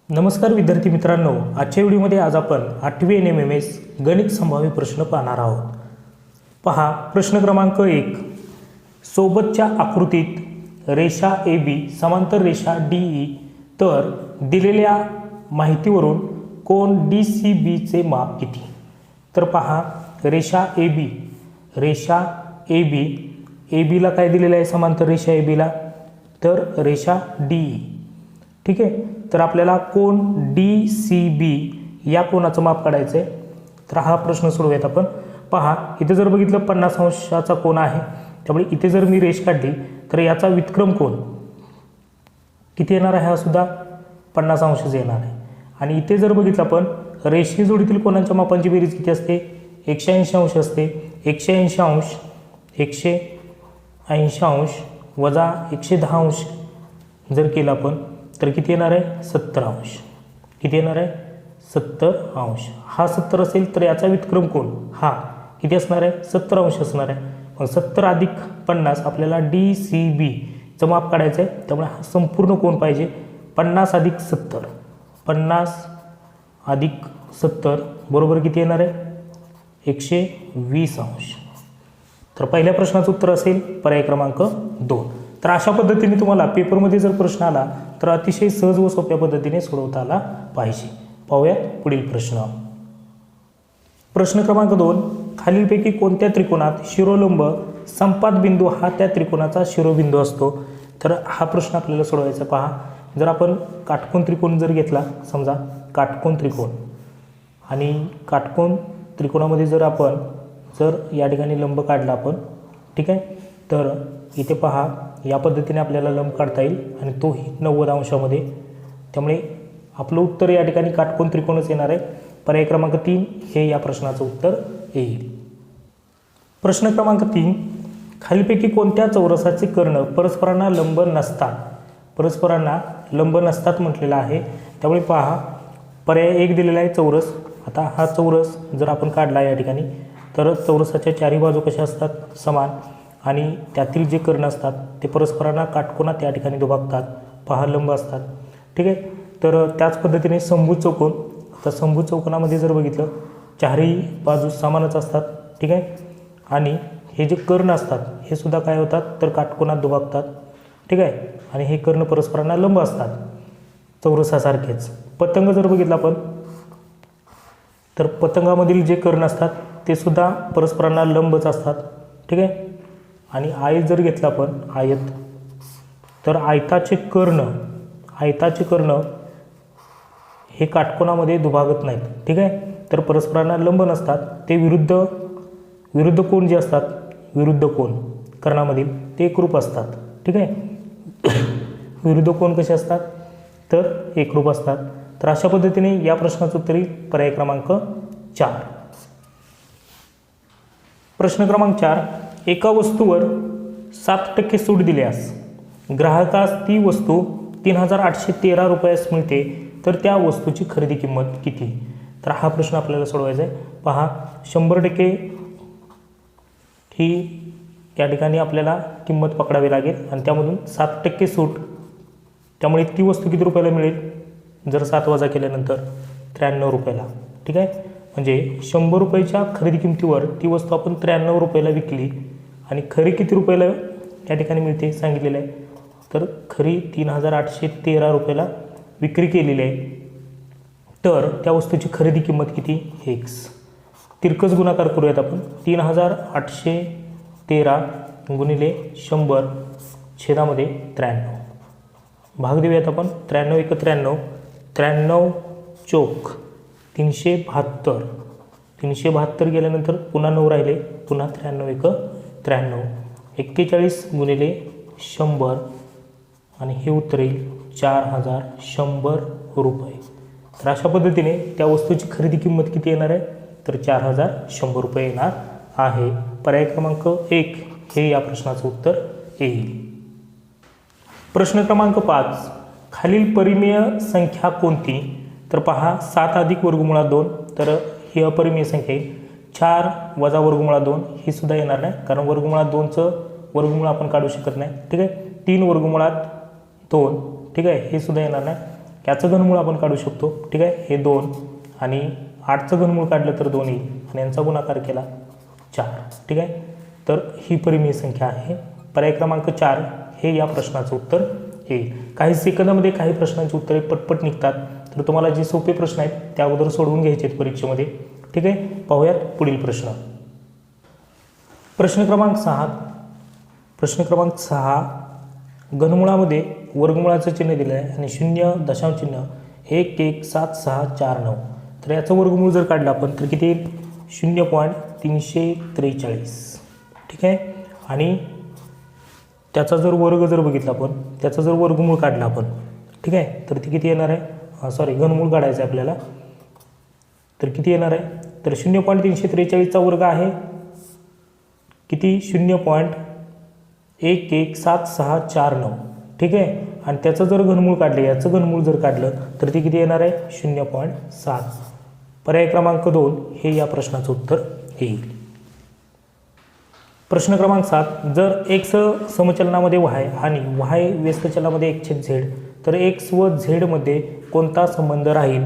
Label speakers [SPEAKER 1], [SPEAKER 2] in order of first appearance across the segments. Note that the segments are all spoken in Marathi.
[SPEAKER 1] नमस्कार विद्यार्थी मित्रांनो, आजच्या व्हिडिओमध्ये आज आपण 8वी NMMS गणित संभाव्य प्रश्न पाहणार आहोत. पहा प्रश्न क्रमांक 1. सोबतच्या आकृतीत रेषा AB समांतर रेषा DE, तर दिलेल्या माहितीवरून कोन DCB चे माप किती? तर पहा रेषा AB ला काय दिलेलं आहे? समांतर रेषा AB ला तर रेषा DE. ठीक आहे, तर आपल्याला कोन DCB या कोनाचं माप काढायचं आहे. तर हा प्रश्न सोडवूयात आपण. पहा इथे जर बघितलं 50 अंशाचा कोन आहे, त्यामुळे इथे जर मी रेष काढली तर याचा व्युत्क्रम कोन किती येणार आहे? हा सुद्धा 50 अंशच येणार आहे. आणि इथे जर बघितलं आपण रेषे जोडीतील कोनांच्या मापांची बेरीज किती असते? 180 अंश असते. 180 अंश वजा 110 अंश जर केलं आपण तर किती येणार आहे? 70 अंश. किती येणार आहे? 70 अंश. हा 70 असेल तर याचा व्युत्क्रम कोन हा किती असणार आहे? 70 अंश असणार आहे. मग 70 अधिक 50 आपल्याला DCB चं माप काढायचं आहे. त्यामुळे हा संपूर्ण कोन पाहिजे. 50 अधिक 70 बरोबर किती येणार आहे? 120 अंश. तर पहिल्या प्रश्नाचं उत्तर असेल पर्याय क्रमांक 2. तर अशा पद्धतीने तुम्हाला पेपरमध्ये जर प्रश्न आला तर अतिशय सहज व सोप्या पद्धतीने सोडवता आला पाहिजे. पाहूयात पुढील प्रश्न. प्रश्न क्रमांक 2. खालीलपैकी कोणत्या त्रिकोणात शिरोलंब संपात बिंदू हा त्या त्रिकोणाचा शिरोबिंदू असतो? तर हा प्रश्न आपल्याला सोडवायचा. पहा जर आपण काटकोन त्रिकोण जर घेतला, समजा काटकोन त्रिकोण, आणि काटकोन त्रिकोणामध्ये जर आपण या ठिकाणी लंब काढला आपण, ठीक आहे, तर इथे पहा या पद्धतीने आपल्याला लंब काढता येईल आणि तोही 90 अंशामध्ये. त्यामुळे आपलं उत्तर या ठिकाणी काटकोन त्रिकोणच येणार आहे. पर्याय क्रमांक 3 हे या प्रश्नाचं उत्तर येईल. प्रश्न क्रमांक 3. खालीलपैकी कोणत्या चौरसाचे कर्ण परस्परांना लंब नसतात म्हटलेलं आहे. त्यामुळे पहा पर्याय 1 दिलेला आहे चौरस. आता हा चौरस जर आपण काढला या ठिकाणी तर चौरसाच्या चारही बाजू कशा असतात? समान, आणि त्यातील जे कर्ण असतात ते परस्परांना काटकोनात या ठिकाणी दुभागतात. पहा लंब असतात. ठीक आहे, तर त्याच पद्धतीने समभुज चौकोन. तर समभुज चौकोनामध्ये जर बघितलं चारही बाजू समानच असतात. ठीक आहे, आणि हे जे कर्ण असतात हे सुद्धा काय होतात तर काटकोनात दुभागतात. ठीक आहे, आणि हे कर्ण परस्परांना लंब असतात चौरसासारखेच. पतंग जर बघितलं आपण तर पतंगामधील जे कर्ण असतात ते सुद्धा परस्परांना लंबच असतात. ठीक आहे, आणि आयत जर घेतला आपण आयत, तर आयताचे कर्ण हे काटकोनामध्ये दुभागत नाहीत. ठीक आहे, तर परस्परांना लंब नसतात. ते विरुद्ध कोन जे असतात, विरुद्ध कोन कर्णामधील ते एकरूप असतात. ठीक आहे, विरुद्ध कोन कसे असतात तर एकरूप असतात. तर अशा पद्धतीने या प्रश्नाचं उत्तर येईल पर्याय क्रमांक 4. प्रश्न क्रमांक 4. एका वस्तूवर 7% सूट दिल्यास ग्राहकास ती वस्तू 3813 रुपयास मिळते, तर त्या वस्तूची खरेदी किंमत किती? तर हा प्रश्न आपल्याला सोडवायचा आहे. पहा 100% ही या ठिकाणी आपल्याला किंमत पकडावी लागेल आणि त्यामधून 7% सूट, त्यामुळे ती वस्तू किती रुपयाला मिळेल? जर 7 वजा केल्यानंतर 93 रुपयाला. ठीक आहे, म्हणजे 100 रुपयाच्या खरेदी किमतीवर ती वस्तू आपण 93 रुपयाला विकली आणि खरी किती रुपयाला या ठिकाणी मिळते सांगितलेलं आहे. तर खरी 3813 रुपयाला विक्री केलेली आहे. तर त्या वस्तूची खरेदी किंमत किती? x. तिरकस गुणाकार करूयात आपण. 3813 गुणिले 100 छेदामध्ये 93. भाग देऊयात आपण. 93 × 93, 93 चोक 372. 372 गेल्यानंतर पुन्हा 9 राहिले, पुन्हा 93 × 93, 41 गुणिले 100 आणि हे उत्तर येईल 4100 रुपये. तर अशा पद्धतीने त्या वस्तूची खरेदी किंमत किती येणार आहे तर 4100 रुपये येणार आहे. पर्याय क्रमांक 1 हे या प्रश्नाचं उत्तर येईल. प्रश्न क्रमांक 5. खालील परिमेय संख्या कोणती? तर पहा 7 अधिक वर्गमुळात 2, तर ही अपरिमेय संख्या येईल. 4 वजा वर्गमुळात 2 ही सुद्धा येणार नाही, कारण वर्गमुळात 2चं वर्गमूळ आपण काढू शकत नाही. ठीक आहे, 3 वर्गमुळात 2, ठीक आहे, हे सुद्धा येणार नाही. याचं घनमूळ आपण काढू शकतो. ठीक आहे, हे 2 आणि 8चं घनमूळ काढलं तर 2 येईल आणि यांचा गुणाकार केला 4. ठीक आहे, तर ही परिमेय संख्या आहे. पर्याय क्रमांक 4 हे या प्रश्नाचं उत्तर येईल. काही सेकंदामध्ये काही प्रश्नांची उत्तरे पटपट निघतात, तर तुम्हाला जे सोपे प्रश्न आहेत ते अगोदर सोडवून घ्यायचे आहेत परीक्षेमध्ये. ठीक आहे, पाहूयात पुढील प्रश्न. प्रश्न क्रमांक 6 घनमुळामध्ये वर्गमुळाचं चिन्ह दिलं आहे आणि 0 दशांश चिन्ह 1,1,7,6,4,9. तर याचं वर्गमूळ जर काढलं आपण तर किती येईल? 0.343. ठीक आहे, आणि त्याचा जर वर्ग जर बघितला आपण, त्याचा जर वर्गमूळ काढला आपण, ठीक आहे, तर ती किती येणार आहे? सॉरी, घनमूळ काढायचं आहे आपल्याला. तर किती येणार आहे? तर 0.343चा वर्ग आहे किती? 0.117,6,4,9. ठीक आहे, आणि त्याचं जर घनमूळ काढलं, याचं घनमूळ जर काढलं तर ती किती येणार आहे? 0.7. पर्याय क्रमांक 2 हे या प्रश्नाचं उत्तर येईल. प्रश्न क्रमांक 7 जर x समचलनामध्ये y आणि y व्यस्तचलनामध्ये 1/z, तर x व z मध्ये कोणता संबंध राहील?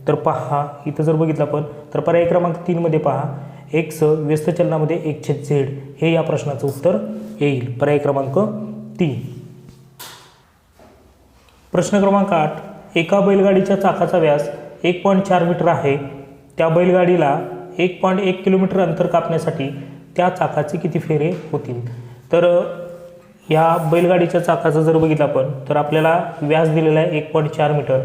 [SPEAKER 1] तर पहा, इथं जर बघितलं आपण तर पर्याय क्रमांक 3 मध्ये पहा, x व्यस्तचलनामध्ये 1/z हे या प्रश्नाचं उत्तर येईल. पर्याय क्रमांक 3. प्रश्न क्रमांक 8 एका बैलगाडीच्या चाकाचा व्यास 1.4 मीटर आहे. त्या बैलगाडीला 1.1 किलोमीटर अंतर कापण्यासाठी त्या चाकाचे किती फेरे होतील? तर या बैलगाडीच्या चाकाचं जर बघितलं आपण तर आपल्याला व्यास दिलेला आहे 1.4 मीटर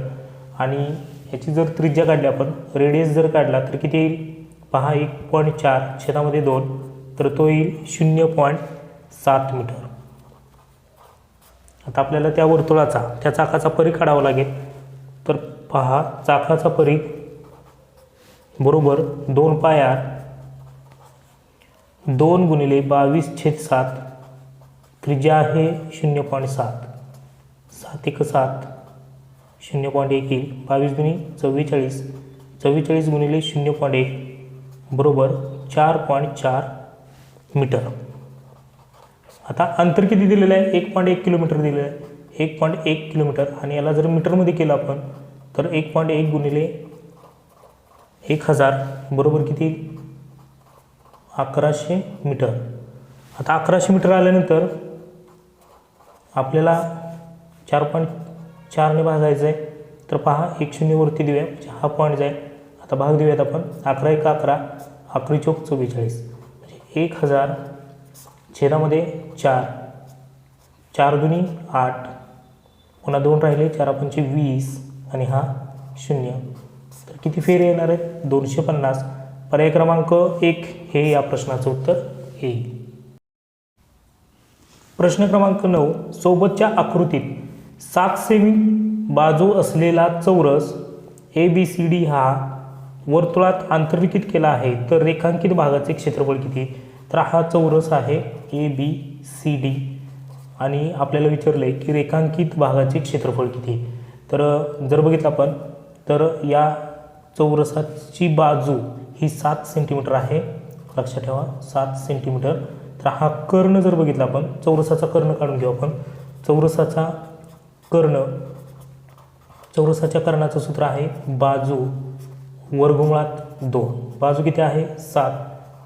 [SPEAKER 1] आणि याची जर त्रिज्या काढली आपण, रेडियस जर काढला तर किती येईल? पहा, 1.4 छेदामध्ये 2, तर तो येईल 0.7 मीटर. आता आपल्याला त्या वर्तुळाचा, त्या चाकाचा परिघ काढावा लागेल. तर पहा, चाकाचा परिघ बरोबर 2 पाय r 2 गुणिले 22/7, त्रिज्या आहे 0.7, 7 1 7, 0.1 येईल. 22 दुनी 44, 44 गुणिले 0.1 बरोबर 4.4 मीटर. आता अंतर किती दिलेलं आहे? 1.1 किलोमीटर दिलेलं आहे, 1.1 किलोमीटर. आणि याला जर मीटरमध्ये केलं आपण तर 1.1 गुणिले 1000 बरोबर किती? 1100 मीटर. आता 1100 मीटर आल्यानंतर आपल्याला 4.4ने भागायचं आहे. तर पहा, 1 0 वरती देऊया, हा पॉईंट जाईल. आता भाग देऊयात आपण. 11 1 11, 11 चौक 44, म्हणजे 1000 छेदामध्ये 4, 4 दुनी 8, पुन्हा 2 राहिले, 4 पंचे 20 आणि हा 0. तर किती फेरे येणार आहेत? 250. पर्याय क्रमांक 1 हे या प्रश्नाचं उत्तर येईल. प्रश्न क्रमांक 9 सोबतच्या आकृतीत 7 सेमी बाजू असलेला चौरस ABCD हा वर्तुळात आंतरलिखित केला आहे, तर रेखांकित भागाचे क्षेत्रफळ किती? तर हा चौरस आहे ABCD आणि आपल्याला विचारलं आहे की रेखांकित भागाचे क्षेत्रफळ किती? तर जर बघितलं आपण तर या चौरसाची बाजू ही 7 सेंटीमीटर आहे, लक्षात ठेवा 7 सेंटीमीटर. तर हा कर्ण जर बघितला आपण, चौरसाचा कर्ण काढून घेऊ आपण. चौरसाचा कर्ण, चौरसाच्या कर्णाचं सूत्र आहे बाजू वर्गमुळात 2. बाजू किती आहे? 7,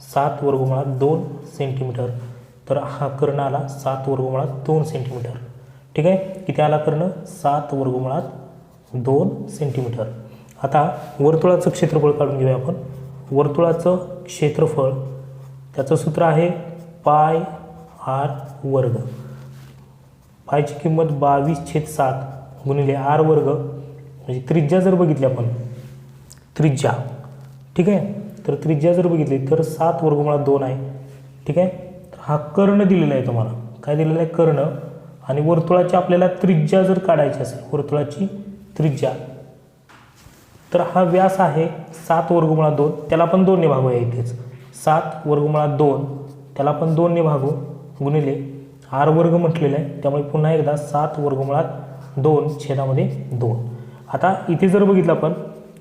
[SPEAKER 1] 7 वर्गमुळात 2 सेंटीमीटर. तर हा कर्ण आला 7 वर्गमुळात 2 सेंटीमीटर. ठीक आहे, किती आला कर्ण? 7 वर्गमुळात 2 सेंटीमीटर. आता वर्तुळाचं क्षेत्रफळ काढून घेऊया आपण. वर्तुळाचं क्षेत्रफळ त्याचं सूत्र आहे पाय r वर्ग. पायची किंमत 22/7 गुणिले r वर्ग, म्हणजे त्रिज्या जर बघितली आपण, त्रिज्या, ठीक आहे, तर त्रिज्या जर बघितली तर 7 वर्गमुळात 2 आहे. ठीक आहे, तर हा कर्ण दिलेला आहे तुम्हाला. काय दिलेला आहे? कर्ण. आणि वर्तुळाची आपल्याला त्रिज्या जर काढायची असेल, वर्तुळाची त्रिज्या, तर हा व्यास आहे 7 वर्गमुळात 2, त्याला आपण 2 ने भागूया इथेच. 7 वर्गमुळात 2 त्याला आपण 2 ने भागू, गुणिले r वर्ग म्हटलेलं आहे, त्यामुळे पुन्हा एकदा 7 वर्गमुळात 2 छेदामध्ये 2. आता इथे जर बघितलं आपण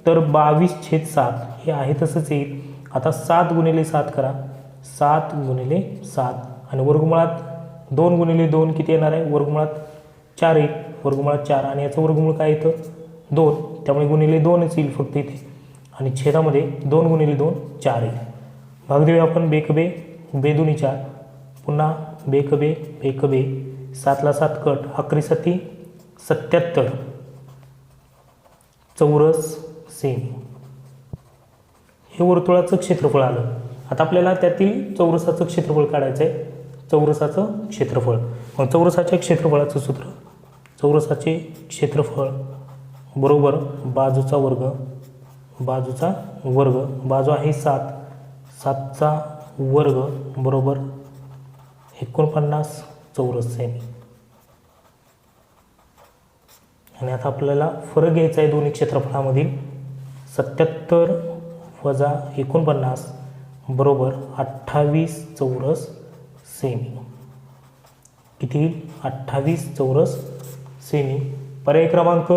[SPEAKER 1] तर 22/7 हे आहे तसंच येईल. आता 7 गुणिले 7 करा, 7 गुणिले 7 आणि वर्गमुळात 2 गुणिले 2 किती येणार आहे? वर्गमुळात 4 येईल, वर्गमुळात 4 आणि याचं वर्गमूळ काय येतं? 2, त्यामुळे गुणिले 2च येईल फक्त इथे, आणि छेदामध्ये 2 गुणिले 2 4 येईल. भाग देऊया आपण. बेकबे बेदुनी 4, पुन्हा बेकबे बेकबे, 7ला 7 कट, 11 7 77 चौरस सेमी. हे वर्तुळाचं क्षेत्रफळ आलं. आता आपल्याला त्यातील चौरसाचं क्षेत्रफळ काढायचं आहे. चौरसाचं क्षेत्रफळ, मग चौरसाच्या क्षेत्रफळाचं सूत्र, चौरसाचे क्षेत्रफळ बरोबर बाजूचा वर्ग, बाजूचा वर्ग, बाजू आहे 7, 7चा वर्ग बरोबर 49 चौरस सेमी. आणि आता आपल्याला फरक घ्यायचा आहे दोन्ही क्षेत्रफळामधील. 77 वजा 49 बरोबर 28 चौरस सेमी. किती येईल? 28 चौरस सेमी. पर्याय क्रमांक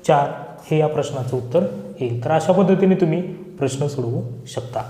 [SPEAKER 1] 4 हे या प्रश्नाचं उत्तर येईल. तर अशा पद्धतीने तुम्ही प्रश्न सोडवू शकता.